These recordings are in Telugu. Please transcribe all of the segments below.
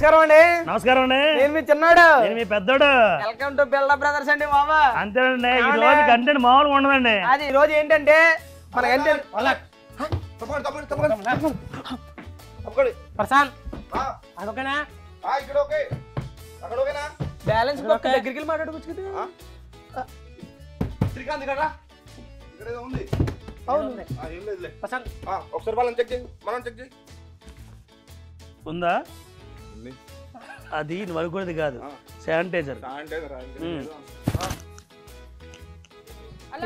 నమస్కారం అండి. నమస్కారం అండి. నేను మీ చిన్నాడు, నేను మీ పెద్దోడు. వెల్కమ్ టు బిల్డప్ బ్రదర్స్ అండి బాబా. అంతేనండి, ఈ రోజు కంటెంట్ మామూలుగా ఉండదండి. అది ఈ రోజు ఏంటంటే మన బ్యాలెన్స్ దగ్గరికి వెళ్ళి మాట్లాడుకోవచ్చు కదా. శ్రీకాంత్ కదా ఉంది. ఒకసారి వాళ్ళని చెక్ చేయి, మనం చెక్ చేయి. ఉందా? అది నువ్వు అనుకునేది కాదు, శానిటైజర్.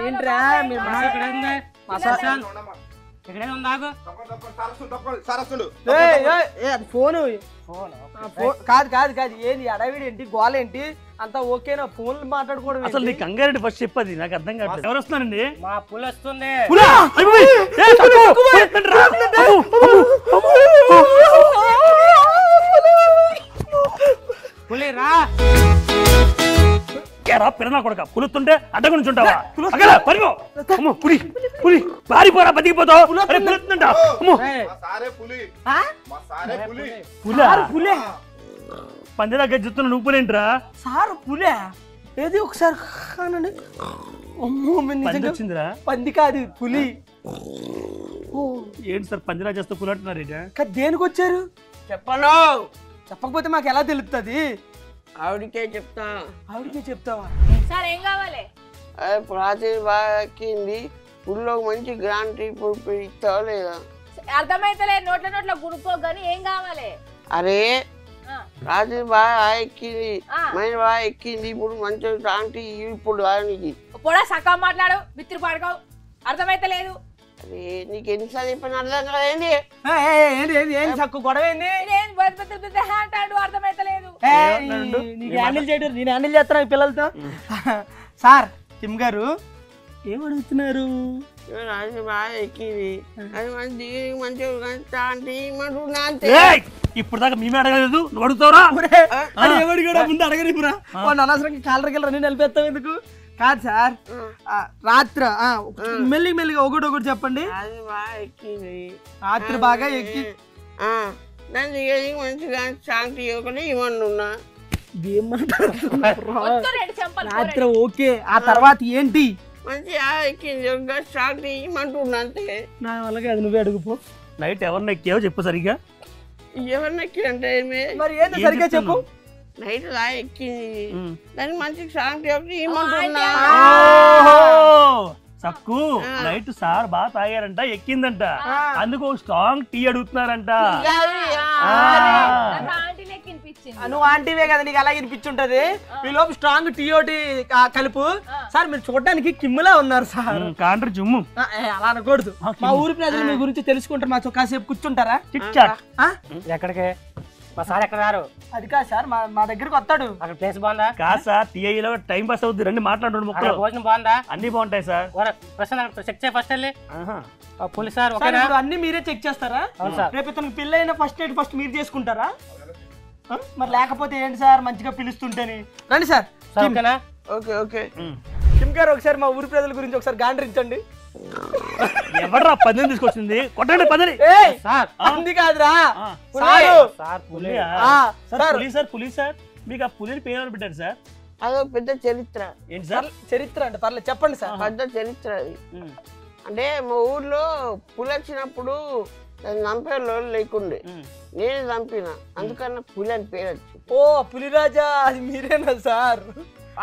ఏంట్రా ఫోను కాదు కాదు కాదు, ఏంది అడవిడి ఏంటి, గోల ఏంటి, అంతా ఓకేనా? ఫోన్లు మాట్లాడుకోవడం అసలు నీకు కంగారెడ్డి ఫస్ట్ చెప్పది, నాకు అర్థం కాదు. ఎవరు వస్తున్నారండి? మా పులి వస్తుంది. పులి రా పిల్లనా కొడక, పులుతుంటే అడ్డగా నుంచి ఉంటావా? పులి పులి పారిపోరా, బతికిపోతావు. పందిరా గజ్జుతున్న నువ్వు పులేంట్రా సార్? పులే ఏది ఒకసారి వచ్చిందిరా. పంది కాదు పులి. ఏంటి సార్ పందిరా చేస్తూ పులి అంటున్నారు? దేనికి వచ్చారు చెప్పను, చెప్పకపోతే మాకు ఎలా తెలుస్తుంది? ఆవిడకే చెప్తా. ఆవిడకే చెప్తావా? సార్ ఏం కావాలి? రాత్రి బాగా ఎక్కింది, ఊళ్ళో మంచి గ్రాండ్ ఇప్పుడు ఇస్తావా లేదా? అర్థమైతలే, నోట్ల నోట్ల గుడుకో గానీ ఏం కావాలి? అరే రాత్రి బాగా ఎక్కింది, మైండ్ బాగా ఎక్కింది, ఇప్పుడు మంచి శాంతి ఇప్పుడు దానికి పొడా సకా మాట్లాడు, బిత్తిరి పాడుకోవు. అర్థమైతలేదు. అరే నీకు ఎన్నిసార్లు చెప్పిన అర్థం కదేంది? చక్కు గొడవ ఏంది? అంటాడు, అర్థమైతలేదు. నేను హ్యాండిల్ చేస్తాను ఈ పిల్లలతో. సార్ కిమ్ గారు ఏం అడుగుతున్నారు? రాత్రి బాగా ఎక్కింది, అది మంచి మంచిగా శాంతి అంతే. ఇప్పుడు దాకా మేమే అడగలేదు, నువ్వు అడుగుతావురా? ఏమడిగాడా ముందు అడగనిపురా, అనవసరంగా కాలరకి రన్నింగ్ నిలిపేస్తావు ఎందుకు? కాదు సార్, రాత్రి మెల్లిగా ఒకటి చెప్పండి. రాత్రి బాగా ఎక్కి దాన్ని మంచిగా శాంతి ఒకటి ఇవ్వనున్నా. రాత్రి ఓకే, ఆ తర్వాత ఏంటి? మంచిగా ఎక్కింది, శాంతి ఇవ్వమంటున్నా అంతే. నా వల్ల అది నువ్వే అడుగుపో. నైట్ ఎవరిని ఎక్కావో చెప్పు సరిగ్గా. ఎవరిని ఎక్కి అంటే మరి ఏంటి సరిగ్గా చెప్పు. నైట్ లా ఎక్కింది, దానికి మంచిగా శాంతి ఒకటి ఇవ్వమంటున్నా. సక్కు నైట్ సార్ బాగా తాగారంట, ఎక్కిందంట, అందుకు స్ట్రాంగ్ టీ అడుగుతున్నారంట. నువ్వు ఆంటీవే కదా, నీకు అలా వినిపించుంటది. ఈ లోపు స్ట్రాంగ్ టీ ఒకటి కలుపు. సార్ మీరు చూడడానికి కిమ్ములా ఉన్నారు సార్. కాండ్ర జుమ్ము అలా అనకూడదు. మా ఊరి ప్రజలు మీ గురించి తెలుసుకుంటారు, మా కాసేపు కూర్చుంటారా? Chit chat. ఎక్కడికి మా సార్ ఎక్కడ రారు? అది కాదు సార్, మా దగ్గరకు వస్తాడు. అక్కడ ప్లేస్ బాగుందా? కాదు సార్, టీఐలో టైం పాస్ అవుద్ది, రండి మాట్లాడు. మొక్కలు భోజనం బాగుందా? అన్ని బాగుంటాయి సార్. చెక్ చేయ ఫస్ట్ వెళ్ళి. పోలీస్ సార్ అన్ని మీరే చెక్ చేస్తారా? రేపు ఇతనికి పెళ్ళి అయినా ఫస్ట్ ఎయిడ్ ఫస్ట్ మీరు చేసుకుంటారా? మరి లేకపోతే ఏంటి సార్ మంచిగా పిలుస్తుంటేని. రండి సార్. Okay okay. కిమ్ గారు ఒకసారి మా ఊరి ప్రజల గురించి ఒకసారి గాండ్రించండి. ఎవడరా పందిని తీసుకొచ్చింది? కొట్టండి పందిని. అంది కాదురా, పులి సార్. మీకు ఆ పులిని పేరు పెట్టారు సార్? అదో పెద్ద చరిత్ర. ఏంటి సార్? చరిత్ర అంటే పర్లేదు చెప్పండి సార్. పెద్ద చరిత్ర అది. అంటే మా ఊర్లో పులి వచ్చినప్పుడు చంపే లోన్ లేకుండే, నేను చంపిన, అందుకన్నా పులి అని పేరు వచ్చింది. ఓ పులిరాజా, అది మీరేనా సార్?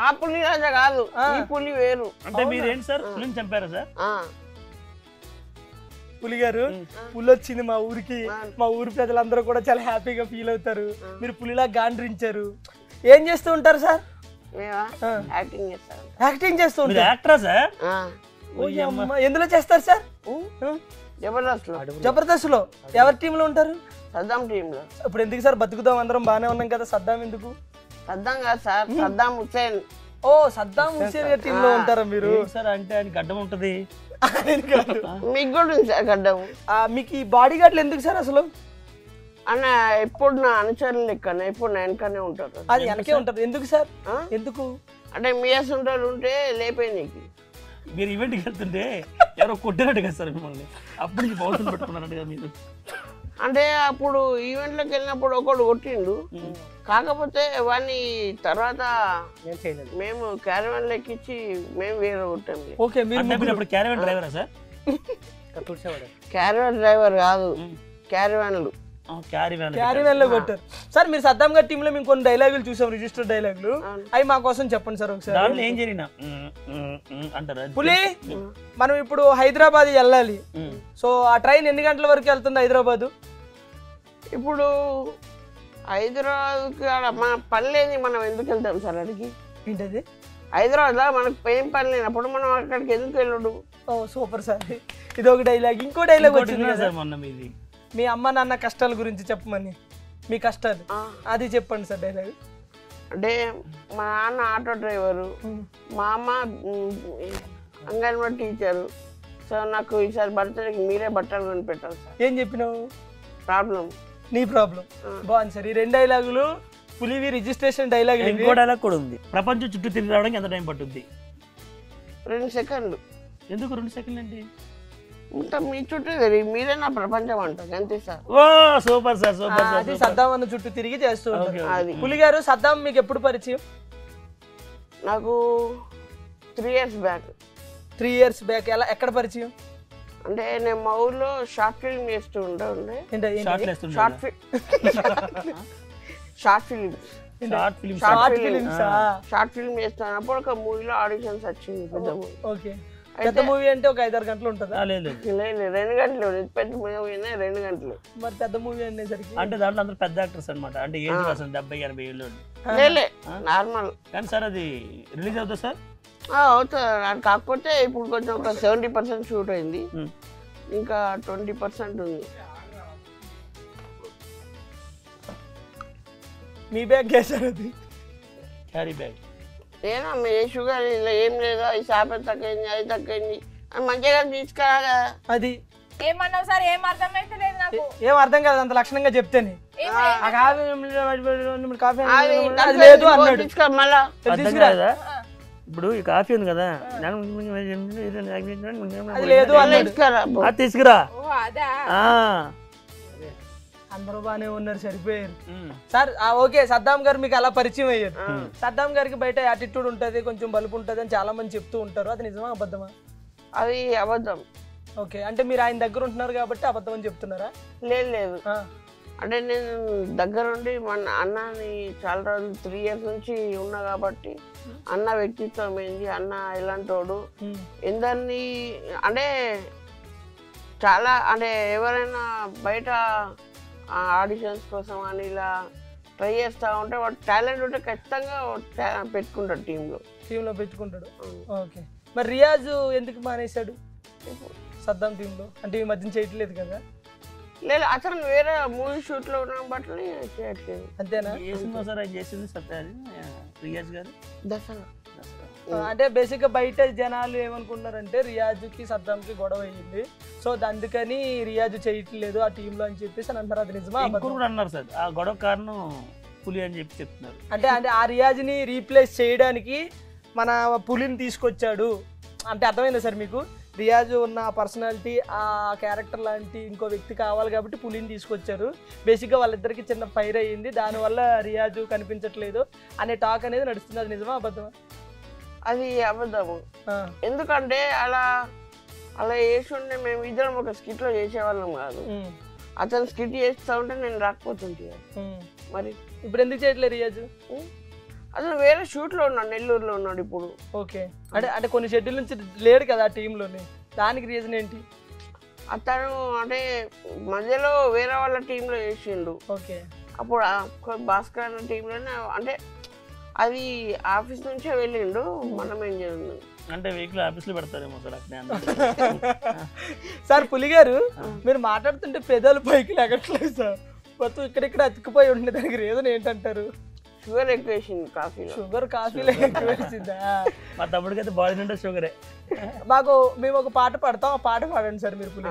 ఆ పులిరాజా కాదు, ఈ పులి వేరు. అంటే మీరేంటి సార్, పులిని చంపారా సార్? పులి గారు, పులి వచ్చింది మా ఊరికి, మా ఊరి ప్రజలందరూ కూడా చాలా హ్యాపీగా ఫీల్ అవుతారు. మీరు పులిలా గాండ్రించారు. ఏం చేస్తూ ఉంటారు సార్? యాక్టింగ్ చేస్తూ ఉంటారు. యాక్టరా సార్? ఎందులో చేస్తారు సార్? జబర్దస్త్ లో. ఎవరి టీమ్ లో ఉంటారు? సద్దాం టీమ్ లో. ఇప్పుడు ఎందుకు సార్, బతుకుదాం అందరం బానే ఉన్నాం కదా, సద్దాం ఎందుకు? సద్దాం కాదు సార్, సద్దాం హుస్సేన్. ఓ సద్దాం హుస్సేన్ టీమ్ లో ఉంటారా మీరు? సార్ అంటే ఆయన గడ్డం ఉంటది. మీకు కూడా ఉంది సార్ గడ్డం. మీకు ఈ బాడీ గార్డ్లు ఎందుకు సార్ అసలు? అన్న ఎప్పుడు నా అనుచరులు లెక్క, ఎప్పుడు నా వెనకనే ఉంటారు. అది వెనకే ఉంటది. ఎందుకు సార్? ఎందుకు అంటే మీ అసంటోళ్ళు ఉంటే లేపే నీకు. మీరు ఈవెంట్కి వెళ్తుంటే ఎవరో కొట్టినట్టు కదా సార్ మిమ్మల్ని, అప్పుడు పౌరుషం పెట్టుకున్నారంట కదా మీరు. అంటే అప్పుడు ఈవెంట్లోకి వెళ్ళినప్పుడు ఒకడు కొట్టిండు, కాకపోతే వాడిని తర్వాత మేము క్యారవాన్ లెక్కించి మేము వేరే కొట్టాము. ఓకే, మీరు క్యారవాన్ డ్రైవరా సార్? క్యారవాన్ డ్రైవర్ కాదు, క్యారవాన్లు క్యారీవెన్ లో కొట్టారు సార్. మీరు సద్దాం గారి టీమ్ లో మేము కొన్ని డైలాగులు చూసాం, రిజిస్టర్ డైలాగులు, అవి మా కోసం చెప్పండి సార్ ఒకసారి. ఏం జరిగినా అంటారా? పులి, మనం ఇప్పుడు హైదరాబాద్ వెళ్ళాలి. సో ఆ ట్రైన్ ఎన్ని గంటల వరకు వెళ్తుంది హైదరాబాద్? ఇప్పుడు హైదరాబాద్కి మన పని లేని మనం ఎందుకు వెళ్తాం సార్ అడిగి? ఏంటది? హైదరాబాద్లో మనకు ఏం పని లేనప్పుడు మనం అక్కడికి ఎందుకు వెళ్ళడు? ఓ సూపర్ సార్, ఇది ఒక డైలాగ్. ఇంకో డైలాగ్ వచ్చింది సార్ మొన్న మీది, మీ అమ్మ నాన్న కష్టాల గురించి చెప్పమని, మీ కష్టాలు అది చెప్పండి సార్ డైలాగ్. అంటే మా నాన్న ఆటో డ్రైవరు, మా అమ్మ అంగన్వాడీ టీచరు. సో నాకు ఈసారి బర్త్డేకి మీరే బట్టలు కొని పెట్టాలి సార్. ఏం చెప్పినావు? ప్రాబ్లం, నీ ప్రాబ్లం. బాగుంది సార్. ఈ 2 డైలాగులు పులివి రిజిస్ట్రేషన్ డైలాగ్. ఇంకో డైలాగ్ కూడా ఉంది, ప్రపంచం చుట్టూ తిరిగి రావడానికి ఎంత టైం పట్టుద్ది? 2 సెకండ్లు. ఎందుకు 2 సెకండ్లు అండి? మీ చుట్టూ మీరే నా ప్రపంచం అంటారు అంతే సార్. ఓ సూపర్ సార్, సూపర్ సార్. అది సద్దాం అన్న చుట్టూ తిరిగి చేస్తూ ఉంటారు. పులి గారు, సద్దాం మీకు ఎప్పుడు పరిచయం? నాకు 3 years బ్యాక్. 3 years back. ఎలా, ఎక్కడ పరిచయం? అంటే నేను మా ఊర్లో షార్ట్ ఫిల్మ్ చేస్తూ ఉండే. షార్ట్ ఫిల్మ్ చేస్తున్నప్పుడు ఒక మూవీలో ఆడిషన్స్ వచ్చింది, పెద్ద మూవీ. ఓకే, పెద్ద మూవీ అంటే ఒక 5-6 గంటలు ఉంటుందా? లేదు 2 గంటలు. పెద్ద మూవీ 2 గంటలు. మరి పెద్ద మూవీ అనేసరికి అంటే దాంట్లో అందరూ పెద్ద యాక్టర్స్ అనమాట, అంటే ఏజ్ కోసం 70-80 ఏళ్ళు నార్మల్. కానీ సార్ అది రిలీజ్ అవుతుంది సార్? అవుతుంది, కాకపోతే ఇప్పుడు కొంచెం ఒక 70% షూట్ అయింది, ఇంకా 20% ఉంది. మీ బ్యాగ్ చేశారు అది? Carry bag. ఏనా ఏ షుగర్ ఇలా ఏం లేదా, ఈ చేప తక్కువైంది, అది తక్కువైంది అని మంచిగా తీసుకురా కదా. అది ఏమన్నావు సార్? ఏం అర్థమైతే లేదు నాకు. ఏం అర్థం కాదు అంత లక్షణంగా చెప్తేనే. లేదు అన్నాడు మళ్ళా. ఇప్పుడు ఈ కాఫీ ఉంది కదా, తీసుకురా. అందరూ బాగానే ఉన్నారు, సరిపోయారు సార్. ఓకే, సద్దాం గారు మీకు అలా పరిచయం అయ్యారు. సద్దాం గారికి బయట యాటిట్యూడ్ ఉంటుంది, కొంచెం బలుపు ఉంటుంది అని చాలా మంది చెప్తూ ఉంటారు. అది నిజమా అబద్ధమా? అది అబద్ధం. ఓకే, అంటే మీరు ఆయన దగ్గర ఉంటున్నారు కాబట్టి అబద్ధం అని చెప్తున్నారా? లేదు, అంటే నేను దగ్గరుండి మన అన్నని చాలా రోజులు 3 years నుంచి ఉన్నా కాబట్టి అన్న వ్యక్తిత్వం ఏంది, అన్న ఎలాంటోడు, ఎందరినీ అంటే చాలా, అంటే ఎవరైనా బయట ఆడిషన్స్ కోసం అని ఇలా ట్రై చేస్తూ ఉంటే వాడు టాలెంట్ ఉంటే ఖచ్చితంగా పెట్టుకుంటాడు టీంలో పెట్టుకుంటాడు. ఓకే, మరి రియాజ్ ఎందుకు మానేశాడు సద్దాం టీంలో? అంటే ఈ మధ్యన చేయట్లేదు కదా? లేదు, అతను వేరే మూవీ షూట్ లో ఉన్న బట్టలు చేయట్లేదు. అంతేనా? రియాజ్ గారు దసరా. అంటే బేసిక్ గా బయట జనాలు ఏమనుకుంటున్నారంటే రియాజ్కి సద్దాంకి గొడవ అయ్యింది, సో అందుకని రియాజ్ చేయట్లేదు ఆ టీంలో అని చెప్పేసి అని అంటారు. అది నిజమా? అన్నారు సార్, ఆ గొడవ కారణం పులి అని చెప్పి చెప్తున్నారు. అంటే ఆ రియాజ్ని రీప్లేస్ చేయడానికి మన పులిని తీసుకొచ్చాడు అంటే అర్థమైందా సార్ మీకు? రియాజ్ ఉన్న పర్సనాలిటీ, ఆ క్యారెక్టర్ లాంటి ఇంకో వ్యక్తి కావాలి కాబట్టి పులిని తీసుకొచ్చారు. బేసిక్గా వాళ్ళిద్దరికి చిన్న ఫైర్ అయ్యింది, దానివల్ల రియాజ్ కనిపించట్లేదు అనే టాక్ అనేది నడుస్తుంది. అది నిజమా అబద్ధమా? అది అబద్ధము. ఎందుకంటే అలా వేసుంటే మేము ఇద్దరం ఒక స్కిట్ లో చేసేవాళ్ళం కాదు. అతను స్కిట్ చేస్తా ఉంటే నేను రాకపోతుంటే మరి ఇప్పుడు ఎందుకు చేయట్లేదు రియాజ్? అతను వేరే షూట్ లో ఉన్నాడు, నెల్లూరులో ఉన్నాడు ఇప్పుడు. ఓకే, అంటే కొన్ని షెడ్యూల్ నుంచి లేడు కదా టీంలోని, దానికి రీజన్ ఏంటి? అతను అంటే మధ్యలో వేరే వాళ్ళ టీంలో చేసిండు. ఓకే, అప్పుడు భాస్కర్ అన్న టీంలోనే, అంటే అది ఆఫీస్ నుంచే వెళ్ళిండు, మనం ఏం చేయాలి అంటే వెహికల్ ఆఫీస్ లో పెడతారేమో సార్ అక్కడ. సార్ పులి గారు, మీరు మాట్లాడుతుంటే పెదాలు పైకి ఎగట్లేదు సార్, మొత్తం ఇక్కడిక్కడ అతుక్కుపోయి ఉంటుంది. దానికి రీజన్ ఏంటంటారు? షుగర్ ఎక్కువ వేసింది కాఫీలో. షుగర్ కాఫీలో ఎక్కువ వేసిందా? మా తమ్ముడికి అయితే బాడీ నిండా షుగరే. మేము ఒక పాట పాడతాం, ఆ పాట పాడండి సార్ మీరు. పులి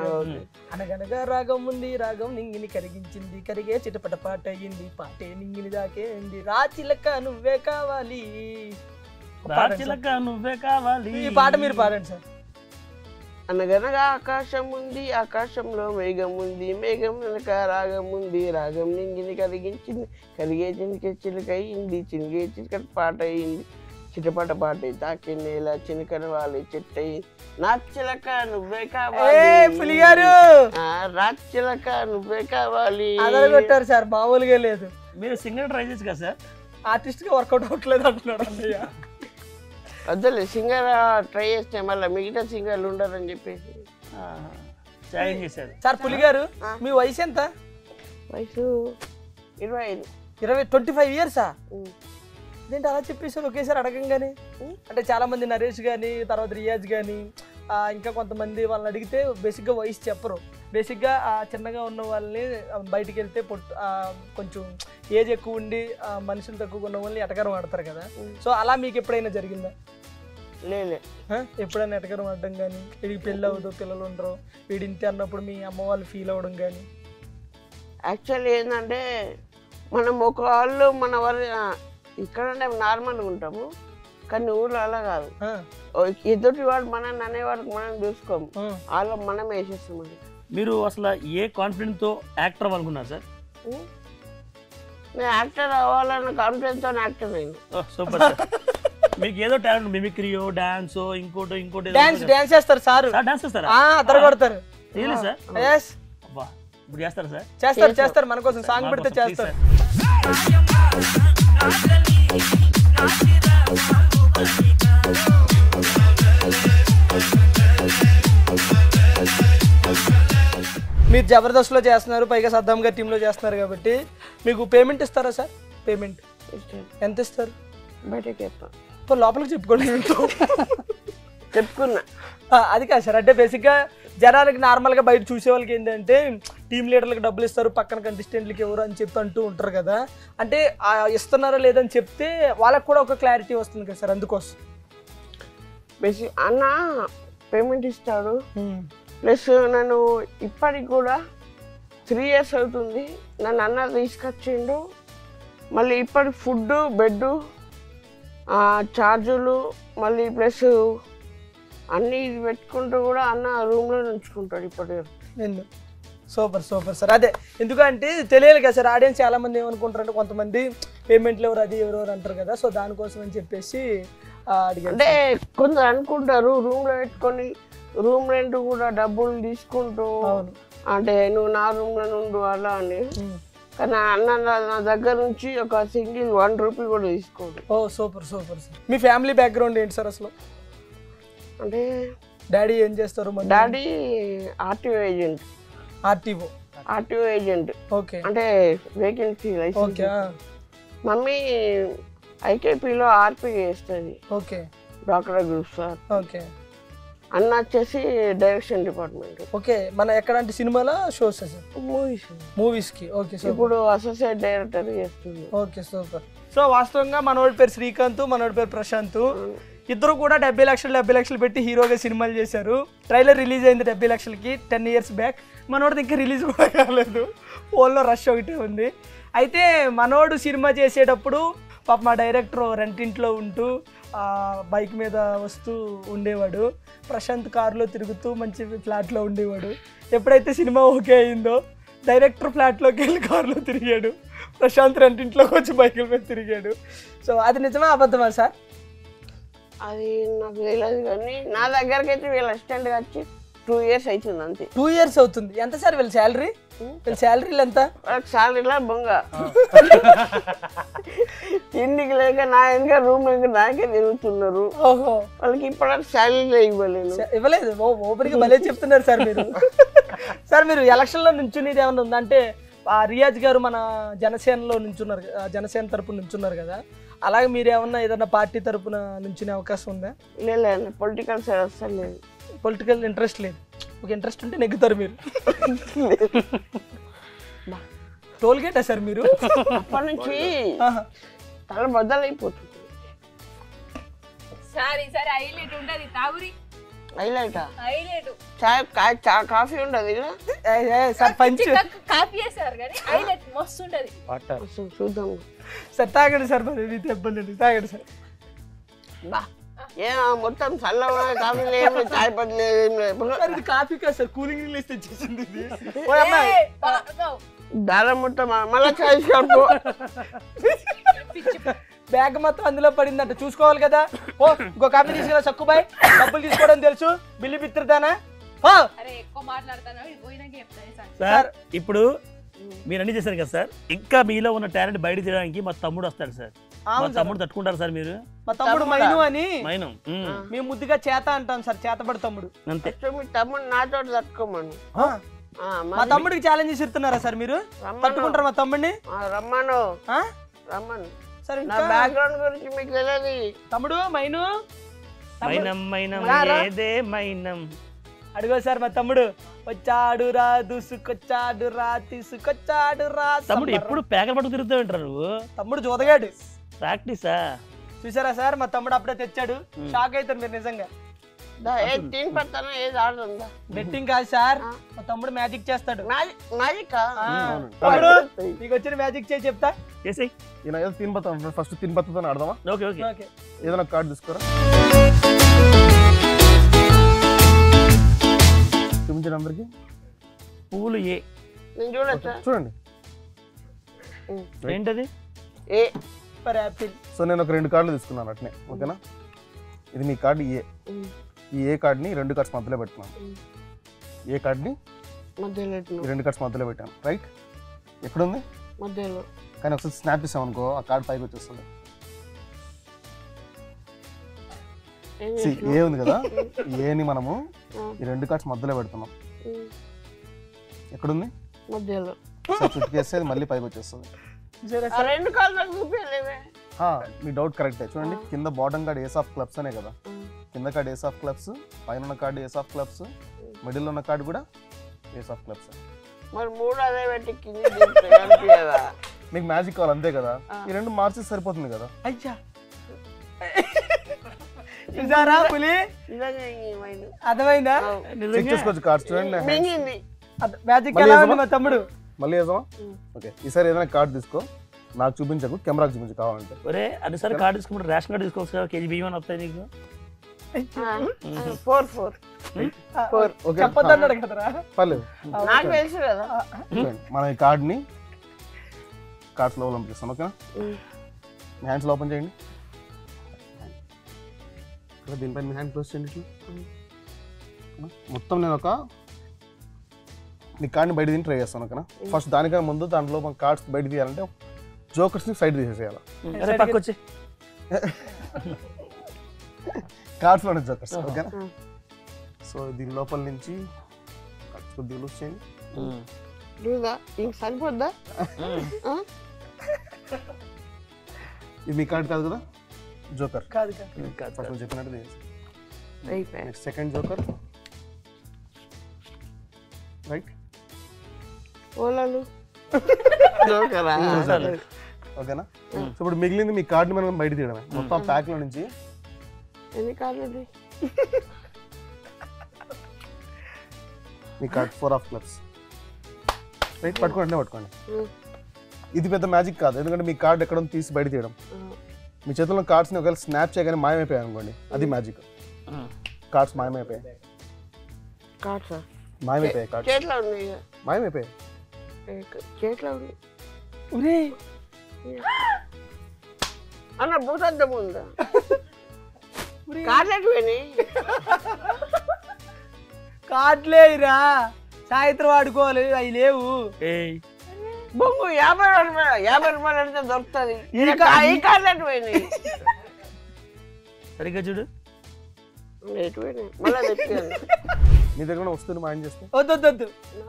అనగనగా రాగం ఉంది, రాగం నింగిని కరిగించింది, కరిగే చిటపట పాట అయ్యింది, పాటే నింగిని దాకే ఉంది, రాచిలక నువ్వే కావాలి, రాచిలక నువ్వే కావాలి. ఈ పాట మీరు పాడండి సార్. అనగనగా ఆకాశం ఉంది, ఆకాశంలో మేఘం ఉంది, మేఘం వెనక రాగం ఉంది, రాగం నింగిని కరిగించింది, కరిగే చినికే చిలుకయింది, చినిగే చిలుక పాట అయింది, చిటపట పాట తాకి నేల చినుకన వాలి చెట్టయింది, నా చిలక నువ్వే కావాలి, పులిగారు రాచిలక నువ్వే కావాలి. అదరగొట్టారు సార్, మామూలుగా లేదు. మీరు సింగర్ ట్రై చేయొచ్చు కదా సార్. ఆర్టిస్ట్ గా వర్కౌట్ అవ్వట్లేదు అంటున్నాడు అన్నయ్య. వద్దులే, సింగర్ ట్రై చేస్తే మళ్ళీ మిగతా సింగర్లు ఉండరని చెప్పేసి ఛాలెంజ్ చేశారు. సార్ పులిగారు మీ వయసు ఎంత? వయసు 25. 25 ఇయర్సా? ఏంటి అలా చెప్పేసారు ఒకేసారి అడగంగానే? అంటే చాలా మంది నరేష్ కానీ, తర్వాత రియాజ్ కానీ, ఇంకా కొంతమంది వాళ్ళని అడిగితే బేసిక్గా వయసు చెప్పరు. బేసిక్గా చిన్నగా ఉన్న వాళ్ళని బయటికి వెళ్తే కొంచెం ఏజ్ ఎక్కువ ఉండి మనుషులు తక్కువ ఉన్న వాళ్ళని ఎటకరం ఆడతారు కదా. సో అలా మీకు ఎప్పుడైనా జరిగిందా? లేలే. ఎప్పుడైనా ఎటకరం ఆడడం కానీ, వీడికి పెళ్ళి అవ్వదు, పిల్లలు ఉండరు, వీడి ఇంటి అన్నప్పుడు మీ అమ్మ వాళ్ళు ఫీల్ అవ్వడం కానీ? యాక్చువల్లీ ఏంటంటే మనం ఒక వాళ్ళు మన వారి ఇక్కడనే నార్మల్గా ఉంటాము, కానీ ఊళ్ళో అలా కాదు. ఎదుటి వాడు మనం అనేవాడికి మనం చూసుకోము, వాళ్ళు మనం వేసేస్తాం. అది మీరు అసలు ఏ కాన్ఫిడెంట్తో యాక్టర్ అవ్వాలనుకున్నారు సార్? నేను యాక్టర్ అవ్వాలన్న కాన్ఫిడెన్స్తో యాక్టర్ అయింది. Super sir. మీకు ఏదో టాలెంట్, మిమిక్రియో, డాన్స్, ఇంకోటి డాన్స్ చేస్తారు సార్. డాన్స్ చేస్తారా? అద్దరు కొడతారు. Really sir? yes. అబ్బా, ఇప్పుడు చేస్తారా సార్? చేస్తారు మన కోసం సాంగ్ పెడితే చేస్తారు. మీరు జబర్దస్త్లో చేస్తున్నారు, పైగా సద్దాం గారి టీంలో చేస్తున్నారు కాబట్టి మీకు పేమెంట్ ఇస్తారా సార్? పేమెంట్ ఎంత ఇస్తారు? బయటకి చెప్తాను, లోపలికి చెప్పుకోండి. చెప్పుకున్నా. అది కాదు సార్, అంటే బేసిక్గా జనాలకి నార్మల్గా బయట చూసే వాళ్ళకి ఏంటంటే టీం లీడర్లకు డబ్బులు ఇస్తారు, పక్కన కంటెస్టెంట్లకి ఎవరు అని చెప్పి అంటూ ఉంటారు కదా. అంటే ఇస్తున్నారా లేదని చెప్తే వాళ్ళకి కూడా ఒక క్లారిటీ వస్తుంది కదా సార్, అందుకోసం. బేసిక్ అన్న పేమెంట్ ఇస్తాడు, ప్లస్ నన్ను ఇప్పటికి కూడా 3 years అవుతుంది నన్ను అన్న తీసుకొచ్చిండు. మళ్ళీ ఇప్పటి ఫుడ్, బెడ్, ఛార్జులు, మళ్ళీ ప్లస్ అన్నీ పెట్టుకుంటూ కూడా అన్న రూమ్లో ఉంచుకుంటాడు ఇప్పటి. Super sir. అదే ఎందుకంటే తెలియాలి కదా సార్, ఆడియన్స్ చాలా మంది ఏమనుకుంటారు అంటే కొంతమంది పేమెంట్లు ఎవరు అది ఎవరెవరు అంటారు కదా, సో దానికోసం అని చెప్పేసి అడిగారు. అంటే కొందరు అనుకుంటారు రూమ్లో పెట్టుకొని రూమ్ రెంట్ కూడా డబ్బులు తీసుకుంటూ, అంటే నువ్వు నా రూమ్లో నుండు అలా అని. కానీ అన్న నా దగ్గర నుంచి ఒక సింగిల్ 1 రూపీ కూడా తీసుకోడు. Super sir. మీ ఫ్యామిలీ బ్యాక్గ్రౌండ్ ఏంటి సార్ అసలు? అంటే డాడీ ఏం చేస్తారు? Daddy RTO agent. RTO agent, okay. అంటే వేకెన్సీ లైసెన్స్. మమ్మీ ఐకేపీలో ఆర్పీ చేస్తుంది, okay, doctor group sir. Okay. అన్న వచ్చేసి డైరెక్షన్ డిపార్ట్మెంట్. ఓకే, మన ఎక్కడంటే సినిమాలో షోస్ సార్? మూవీస్కి. ఓకే, ఇప్పుడు అసోసియేట్ డైరెక్టర్ చేస్తుంది. Okay, super. సో వాస్తవంగా మనోడి పేరు శ్రీకాంత్, మనోడి పేరు ప్రశాంత్. ఇద్దరు కూడా 70 లక్షలు పెట్టి హీరోగా సినిమాలు చేశారు. ట్రైలర్ రిలీజ్ అయింది 70 లక్షలకి 10 years బ్యాక్. మనోడిది ఇంకా రిలీజ్ కూడా కాలేదు, ఫోన్లో రష్ ఒకటే ఉంది. అయితే మనోడు సినిమా చేసేటప్పుడు పాప మా డైరెక్టర్ రెంటింట్లో ఉంటూ బైక్ మీద వస్తూ ఉండేవాడు, ప్రశాంత్ కారులో తిరుగుతూ మంచి ఫ్లాట్లో ఉండేవాడు. ఎప్పుడైతే సినిమా ఓకే అయిందో డైరెక్టర్ ఫ్లాట్లోకి వెళ్ళి కారులో తిరిగాడు, ప్రశాంత్ రెంటింట్లోకి వచ్చి బైకుల మీద తిరిగాడు. సో అది నిజమా అబద్ధమా సార్? అది నాకు తెలియదు, కానీ నా దగ్గరకి అయితే వీళ్ళ అసిస్టెంట్గా వచ్చి 2 years అవుతుంది అంతే. 2 years అవుతుంది. ఎంత సార్ వీళ్ళ శాలరీ? వీళ్ళ శాలరీలు ఎంత? వాళ్ళకి శాలరీలా బొంగ. తిండికి లేక నా ఇంకా రూమ్ ఇంకా నాకే తిరుగుతున్నారు. ఓహో, వాళ్ళకి ఇప్పటివరకు శాలరీలో ఇవ్వలేదు. ఓపెన్గా భలే చెప్తున్నారు సార్ మీరు. సార్ మీరు ఎలక్షన్లో నుంచునేది ఏమన్నా ఉందా? అంటే రియాజ్ గారు మన జనసేనలో నుంచున్నారు, జనసేన తరపున నుంచున్నారు కదా, అలాగే మీరు ఏమన్నా ఏదన్నా పార్టీ తరపున నుంచునే అవకాశం ఉందా? లేదు, పొలిటికల్ సైడ్ అసలు లేదు. పొలిటికల్ ఇంట్రెస్ట్ లేదు. ఒక ఇంట్రెస్ట్ ఉంటే నెగ్గుతారు మీరు. టోల్ గేటా సార్ మీరు? అప్పటి నుంచి తల బద్దలైపోతుంది. సరే హైలైట్ ఉంటది తాగురి. కాఫీ ఉండదు సార్, పంచి కాఫీ చేస్తారు కానీ హైలైట్ మస్తు ఉంటది. చూద్దాం సార్, తాగండి సార్, మరి ఇబ్బంది తాగండి సార్. మొత్తం చల్లగా కాఫీ లేదు, చాయ్ పట్టు లేదు, ఏం లేదు. సార్ ఇది కాఫీ కాదు సార్, కూలింగ్ నీళ్ళు వేసి తెచ్చేసింది ఇది. దారం మొత్తం మళ్ళా చాయ్ షాపు. బ్యాగ్ మొత్తం అందులో పడిందంట, చూసుకోవాలి కదా. ఓ ఇంకో కాఫీ తీసుకురా సక్కుబాయ్, డబ్బులు తీసుకోవడం తెలుసు, బిల్లు పిత్రుదానా. అరే ఎక్కువ మాట్లాడతాను, పోయినాక చెప్తాను సార్. ఇప్పుడు మీరు అన్ని చేశారు కదా సార్, ఇంకా మీలో ఉన్న టాలెంట్ బయట తీయడానికి మా తమ్ముడు వస్తాడు సార్. మా తమ్ముడు తట్టుకుంటారు సార్ మీరు? మా తమ్ముడు మైను అని మైనం మేము ముద్దుగా చేత అంటాం సార్, చేతబడి తమ్ముడు. అంతే. మీ తమ్ముడు నాతో తట్టుకోమను. మా తమ్ముడికి ఛాలెంజ్ ఇస్తున్నారా సార్ మీరు? తట్టుకుంటారా మా తమ్ముడిని? రమ్మను రమ్మను. సరే నా బ్యాక్గ్రౌండ్ గురించి మీకు తెలియదు. తమ్ముడు మైను మైనం మైనం ఏదే మైనం. అడుగో సార్ మా తమ్ముడు వచ్చాడు రా, దూసుకొచ్చాడు రా, తీసుకొచ్చాడు రా. తమ్ముడు ఎప్పుడు పేకలు పట్టుకు తిరుగుతూ ఉంటారు నువ్వు? తమ్ముడు జోదగాడు. ప్రాక్టీసా? చూసారా సార్ మా తమ్ముడు అప్పుడే తెచ్చాడు, షాక్ అవుతారు మీరు నిజంగా. ఏది పడతానో ఏది ఆడుతుందా? బెట్టింగ్ కాదు సార్, మా తమ్ముడు మ్యాజిక్ చేస్తాడు. మ్యాజిక్ తమ్ముడు నీకు వచ్చిన మ్యాజిక్ చేసి చెప్తా. చేసి ఏదో తినబోతా, ఫస్ట్ తినబోతుందని ఆడదామా? Okay okay. ఓకే ఏదైనా కార్డు తీసుకోరా, చూపించండి అందరికి. పూలు ఏ నేను చూడొచ్చా? చూడండి. ఏంటది? A for Apple. సో నేను ఒక 2 కార్డులు తీసుకున్నాను అట్నే, ఓకేనా? ఇది మీ కార్డు ఏ. ఈ ఏ కార్డ్ని 2 కార్డ్స్ మధ్యలో పెట్టుకున్నాను. ఏ కార్డ్ని మధ్యలో ఈ 2 కార్డ్స్ మధ్యలో పెట్టాను, రైట్? ఎక్కడుంది? మధ్యలో. కానీ ఒకసారి స్నాప్ చేసాం అనుకో, ఆ కార్డ్ పైకి వచ్చేస్తుంది. ఏ ఉంది కదా, ఏని మనము ఈ 2 కార్డ్స్ మధ్యలో పెడుతున్నాం. ఎక్కడుంది? మధ్యలో. చుట్టుకేస్తే అది మళ్ళీ పైకి వచ్చేస్తుంది. 2 కాళ్ళు నాకు చూపించలేవే. మీ డౌట్ కరెక్టే. చూడండి, కింద bottom card ace of clubs అనే కదా, కింద కార్డ్ ఏస్ ఆఫ్ క్లబ్స్, పైన ఉన్న card ace of clubs, middle ఉన్న కార్డు కూడా ఏస్ ఆఫ్ క్లబ్స్. మరి 3 అదే పెట్టి కింద మీకు మ్యాజిక్ కావాలి అంతే కదా, ఈ 2 మార్చేసి సరిపోతుంది కదా. అయ్యా చూసారా పులి? అర్థమైందా? చెక్ చేసుకోవచ్చు కార్డ్స్. చూడండి, మ్యాజిక్ ఎలా ఉంది మా తమ్ముడు? మళ్ళీ వేసామా? ఓకే, ఈసారి ఏదైనా కార్డు తీసుకో, నాకు చూపించకు, కెమెరాకి చూపించు కావాలంటే. ఒరే అదిసారి కార్డు తీసుకుంటే రేషన్ కార్డు తీసుకోవచ్చు కదా, కేజీ బియ్యం వస్తాయి నీకు. 4 చెప్పొద్దన్నాడు కదరా. పర్లేదు, నాకు తెలుసు కదా. మనం ఈ కార్డ్ని కార్డ్స్ లోపల పంపిస్తాం, ఓకేనా? మీ హ్యాండ్స్ ఓపెన్ చేయండి. దీనిపైన మీ హ్యాండ్ క్లోజ్ చేయండి. మొత్తం నేను నీ కార్డ్ని బయట తీసి ట్రై చేస్తాను, ఓకేనా? ఫస్ట్ దానికన్నా ముందు దాంట్లో మన కార్డ్స్ బయట తీయాలంటే జోకర్స్ని సైడ్ తీసేసేయాలి. పక్కొచ్చి కార్డ్స్లోనే జోకర్స్, ఓకేనా? సో దీని లోపల నుంచి కొద్దిగా లూజ్ చేయండి. ఇంక సరిపోద్దా? ఇది మీ కార్డ్ కాదు కదా, జోకర్. కాదు ఫస్ట్ చెప్పినట్టు నెక్స్ట్ సెకండ్ జోకర్, రైట్? ఓలాలు ఓకేనా? సో ఇప్పుడు మిగిలింది మీ కార్డుని మనం బయట తీయడమే, మొత్తం ప్యాక్ లో నుంచి. ఎన్ని card? Me card 4 of clubs, right? పట్టుకోండి, పట్టుకోండి. ఇది పెద్ద మ్యాజిక్ కాదు, ఎందుకంటే మీ కార్డ్ ఎక్కడ తీసి బయట తీయడం. మీ చేతుల్లో కార్డ్స్ని ఒకవేళ స్నాప్ చేయగానే మాయమైపోయాయి అనుకోండి, అది మ్యాజిక్. కార్డ్స్ మాయమైపోయాయి, మాయమైపోయాయి, కార్డ్స్ చేతిలో ఉంది, మాయమైపోయాయి, చేతిలో ఉంది. అన్న భూతద్దం ఉందా? కార్డులు పోయినాయి. కార్డులేరా, సాయంత్రం ఆడుకోవాలి, అవి లేవు. బొంగు 50 రూపాయలు అడితే దొరుకుతుంది. ఈ కార్డులు పోయినాయి. సరిగ్గా చూడు, మళ్ళీ తెచ్చాను. మీ దగ్గర వస్తుంది మాయం చేస్తే. వద్దు,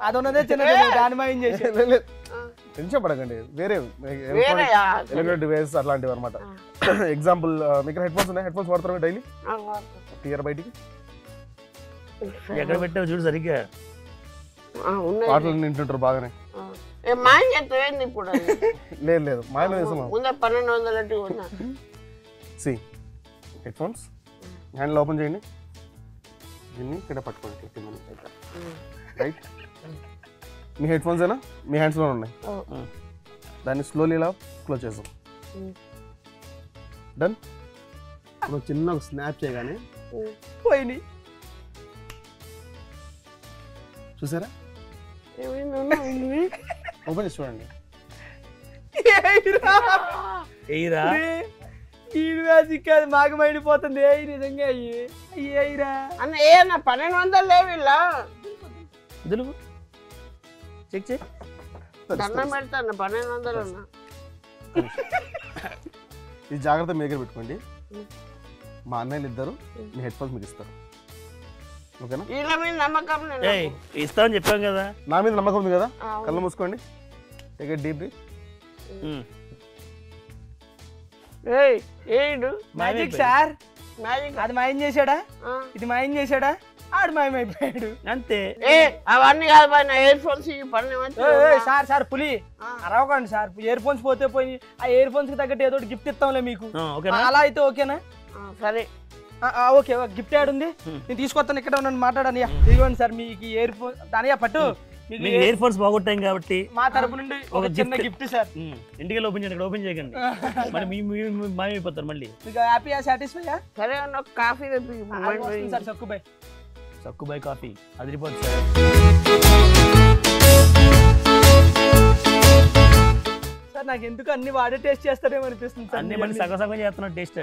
అది ఉన్నదే చిన్నది, దాని మాయం చేసి. టెన్షన్ పడకండి, వేరే ఎలక్ట్రిక్ డివైస్ అట్లాంటివి అనమాట. ఎగ్జాంపుల్, మీకు హెడ్ ఫోన్స్ ఉన్నాయి, హెడ్ ఫోన్స్ వాడతారు డైలీ? క్లియర్ బయటికి ఎక్కడ పెట్టావు చూడు సరిగ్గా. పాటలు వింటుంటారు బాగానే. మాయం చేస్తావేంది ఇప్పుడు? లేదు మాయలో వేసాము. 1200 సి హెడ్ ఫోన్స్ హ్యాండ్లో ఓపెన్ చేయండి, దీన్ని ఇక్కడ పట్టుకోండి, రైట్? మీ హెడ్ ఫోన్స్ అయినా మీ హ్యాండ్స్లో ఉన్నాయి, దాన్ని స్లోలీ ఇలా క్లోజ్ చేద్దాం. డన్? నువ్వు చిన్న స్నాప్ చేయగానే పోయినాయి. చూసారా? ఓపెన్ చేసి చూడండి. ఎయిరా ఈ మ్యాజిక్ అది మాకు మైడిపోతుంది. ఏ నిజంగా అయ్యేరా అన్న ఏనా 1200 లేవు ఇలా వదులు చెక్ చేయి. దండం పెడతాను 1200 అన్న. ఇది జాగ్రత్త మీ దగ్గర పెట్టుకోండి. మా అన్నయ్యలు ఇద్దరు మీ హెడ్ ఫోన్స్ మీకు ఇస్తారు. ఓకేనా? వీళ్ళ మీద నమ్మకం లేదు. ఏయ్ ఇస్తామని చెప్పాం కదా. నా మీద నమ్మకం ఉంది కదా? కళ్ళు మూసుకోండి. Take a deep breath. ఏయ్ ఏడు మ్యాజిక్ సార్. మ్యాజిక్ అది మాయం చేశాడా, ఇది మాయం చేశాడా, ఆడు మాయమైపోయాడు అంతే. ఏ అవన్నీ కాదు పైన ఇయర్ ఫోన్స్ సార్. సార్ పులి అరవకండి సార్. ఇయర్ ఫోన్స్ పోతే పోయి ఆ ఇయర్ ఫోన్స్ కి తగ్గట్టు ఏదో గిఫ్ట్ ఇస్తాంలే మీకు. అలా అయితే ఓకేనా? సరే ఓకే. గిఫ్ట్ యాడ్ ఉంది, నేను తీసుకొస్తాను. ఇక్కడ ఉన్నాను, మాట్లాడాను. ఇదిగోండి సార్ మీకు ఇయర్ ఫోన్. దానియా పట్టు. మీకు ఇయర్ ఫోన్స్ బాగొట్టాం కాబట్టి మా తరపు నుండి ఒక చిన్న గిఫ్ట్ సార్. ఇంటికి ఓపెన్ చేయండి. ఇక్కడ ఓపెన్ చేయకండి. మరి మాయమైపోతారు మళ్ళీ. మీకు హ్యాపీయా, సాటిస్ఫైయా? సరే నాకు coffee sir Sakkubai. Sakkubai coffee అదిరిపోతుంది సార్. సార్ నాకు ఎందుకు అన్ని వాడే టేస్ట్ చేస్తారేమో అనిపిస్తుంది సార్. అన్ని మళ్ళీ సగం సగం చేస్తున్నాడు టేస్ట్.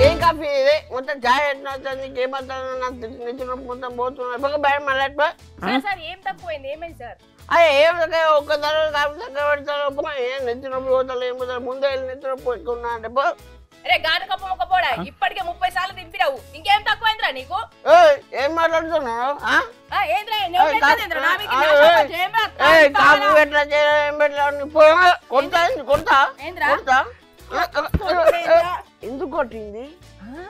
ఏం కాఫీ ఇది? మొత్తం చాయ్ ఎట్లా నీకేమంటాను? నాకు నచ్చినప్పుడు మొత్తం పోతున్నాడు. భయం మళ్ళీ ఏం తక్కువైంది? ఏమైంది సార్? అదే ఏం ఒక్క ధర కాఫీ దగ్గర పెడతారు. ఏం నెచ్చినప్పుడు పోతారు, ఏం పోతారు. ముందే వెళ్ళి నెచ్చినప్పుడు ఎక్కున్నా అంటే అరే గాడి కప్పు మొక్క పోడా, ఇప్పటికే 30 సార్లు దింపిరావు. ఇంకేం తక్కువైందిరా నీకు? ఏం మాట్లాడుతున్నావు? కాఫీ ఎట్లా ఏం పెట్టలా కొడతా ఎందుకు కొట్టింది?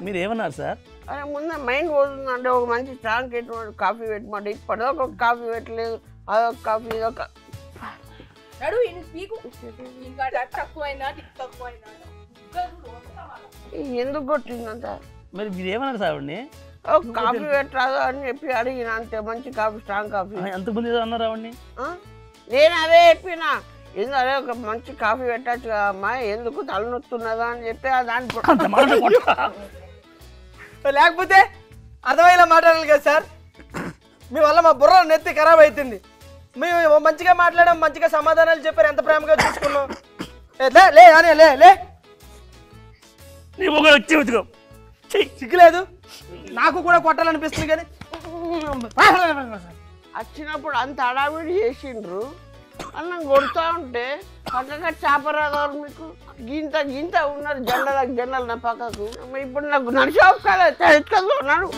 మీరు ఏమన్నారు సార్? అరే ముందే మైండ్ పోతుందంటే ఒక మంచి స్ట్రాంగ్ పెట్టుకోండి. కాఫీ పెట్టమంటే ఇప్పటిదాకా ఒక కాఫీ పెట్టలేదు. అదొక కాఫీ ఇదొక ఎందుకు కొట్టిందంట? మరి మీరు ఏమన్నారు సార్? కాఫీ పెట్టరాదు అని చెప్పి అడిగిన అంతే. మంచి కాఫీ, స్ట్రాంగ్ కాఫీ. అంతకుముందు అన్నారు ఆవిడ్ని. నేను అదే చెప్పిన. ఎందుకు అదే ఒక మంచి కాఫీ పెట్టచ్చు కదా అమ్మా, ఎందుకు తలనొత్తున్నదా అని చెప్పి దాని లేకపోతే అర్థమయ్యేలా మాట్లాడాలి కదా సార్. మీ వల్ల మా బుర్ర నెత్తి ఖరాబ్ అవుతుంది. మేము మంచిగా మాట్లాడాం, మంచిగా సమాధానాలు చెప్పారు, ఎంత ప్రేమగా చూసుకున్నాం. లే అని లే సిగ్గులేదు. నాకు కూడా కొట్టాలనిపిస్తుంది కానీ వచ్చినప్పుడు అంత అడావిడి చేసిండ్రు. అన్నం కొడుతూ ఉంటే పక్కగా చేపరాదారు మీకు. గింత ఉన్నారు జెండలకు జెండలు నా పక్కకు. ఇప్పుడు నాకు నడిచి అవకాశాలు ఎత్తుకొని ఉన్నాడు.